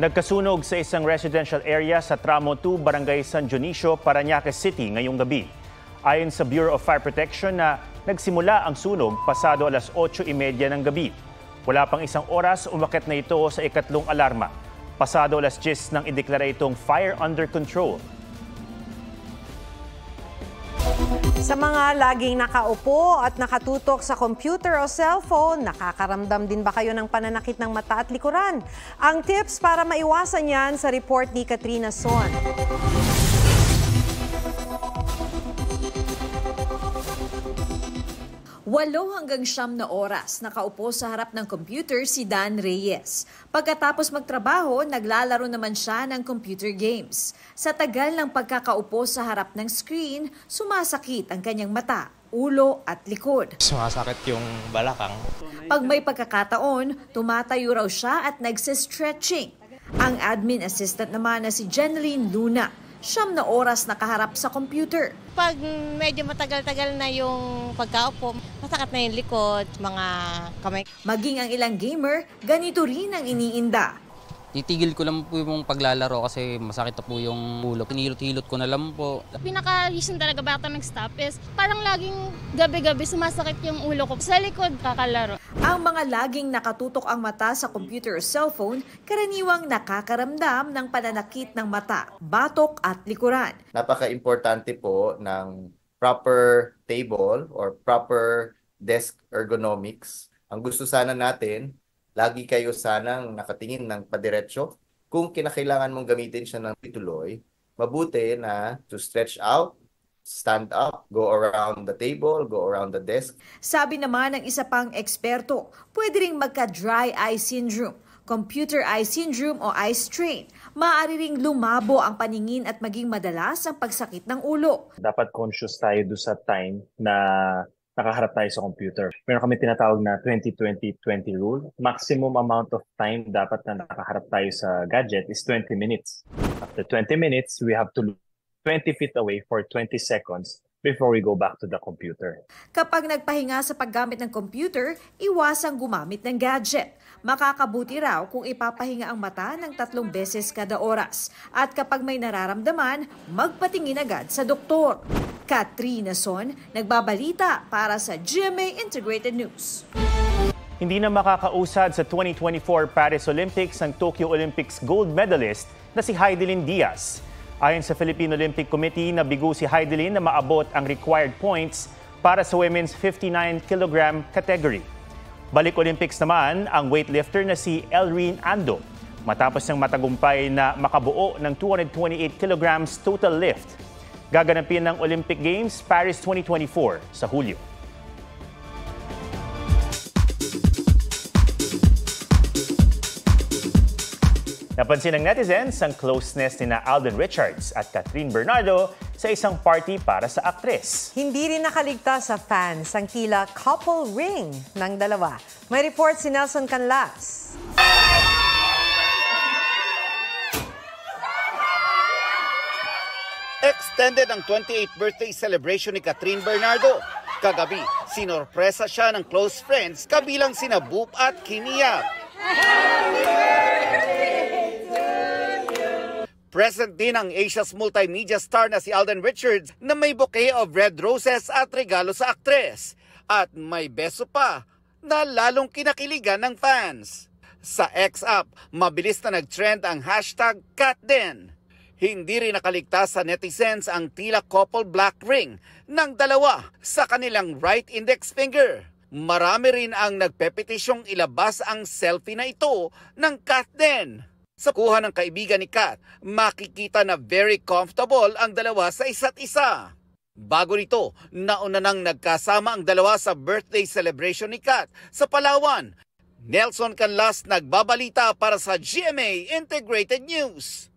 Nagkasunog sa isang residential area sa Tramo 2, Barangay San Dionisio, Parañaque City ngayong gabi. Ayon sa Bureau of Fire Protection na nagsimula ang sunog pasado alas 8:30 ng gabi. Wala pang isang oras umakyat na ito sa ikatlong alarma. Pasado alas 10 nang ideklara itong fire under control. Sa mga laging nakaupo at nakatutok sa computer o cellphone, nakakaramdam din ba kayo ng pananakit ng mata at likuran? Ang tips para maiwasan yan sa report ni Katrina Son. 8 hanggang 9 na oras nakaupo sa harap ng computer si Dan Reyes. Pagkatapos magtrabaho, naglalaro naman siya ng computer games. Sa tagal ng pagkakaupo sa harap ng screen, sumasakit ang kanyang mata, ulo at likod. Sumasakit yung balakang. Pag may pagkakataon, tumatayo raw siya at nagsi-stretching. Ang admin assistant naman na si Jeneline Luna, 9 na oras nakaharap sa computer. Pag medyo matagal-tagal na yung pagkaupo, masakit na yung likod, mga kamay. Maging ang ilang gamer, ganito rin ang iniinda. Titigil ko lang po yung paglalaro kasi masakit na po yung ulo. Pinilot-hilot ko na lang po. Pinaka-reason talaga bakit mag-stop is parang laging gabi-gabi sumasakit yung ulo ko. Sa likod kakalaro. Ang mga laging nakatutok ang mata sa computer o cellphone, karaniwang nakakaramdam ng pananakit ng mata, batok at likuran. Napaka-importante po ng proper table or proper desk ergonomics. Ang gusto sana natin, lagi kayo sanang nakatingin ng padiretso. Kung kinakailangan mong gamitin siya ng pituloy, mabuti na to stretch out, stand up, go around the table, go around the desk. Sabi naman ng isa pang eksperto, pwede ring magka-dry eye syndrome, computer eye syndrome o eye strain. Maaari ring lumabo ang paningin at maging madalas ang pagsakit ng ulo. Dapat conscious tayo doon sa time na nakaharap tayo sa computer. Meron kami tinatawag na 20-20-20 rule. Maximum amount of time dapat na nakaharap tayo sa gadget is 20 minutes. After 20 minutes, we have to look 20 feet away for 20 seconds before we go back to the computer. Kapag nagpahinga sa paggamit ng computer, iwasang gumamit ng gadget. Makakabuti raw kung ipapahinga ang mata ng 3 beses kada oras. At kapag may nararamdaman, magpatingin agad sa doktor. Katrina Son, nagbabalita para sa GMA Integrated News. Hindi na makakausad sa 2024 Paris Olympics ang Tokyo Olympics gold medalist na si Heidelin Diaz. Ayon sa Philippine Olympic Committee, nabigo si Heidelin na maabot ang required points para sa women's 59 kg category. Balik Olympics naman ang weightlifter na si Elreen Ando matapos ng matagumpay na makabuo ng 228 kg total lift. Gaganapin ng Olympic Games Paris 2024 sa Hulyo. Napansin ng netizens ang closeness ni Alden Richards at Catherine Bernardo sa isang party para sa aktres. Hindi rin nakaligtas sa fans ang tila couple ring ng dalawa. May report si Nelson Canlas. Extended ang 28th birthday celebration ni Catherine Bernardo. Kagabi, sinorpresa siya ng close friends kabilang sina Boop at Kiniya. Present din ang Asia's multimedia star na si Alden Richards na may bouquet of red roses at regalo sa aktres. At may beso pa na lalong kinakiligan ng fans. Sa X-App, mabilis na nag-trend ang hashtag #CatDen. Hindi rin nakaligtas sa netizens ang tila couple black ring ng dalawa sa kanilang right index finger. Marami rin ang nagpepetisyong ilabas ang selfie na ito ng #CatDen. Sa kuha ng kaibigan ni Kat, makikita na very comfortable ang dalawa sa isa't isa. Bago nito, nauna nang nagkasama ang dalawa sa birthday celebration ni Kat sa Palawan. Nelson Canlas nagbabalita para sa GMA Integrated News.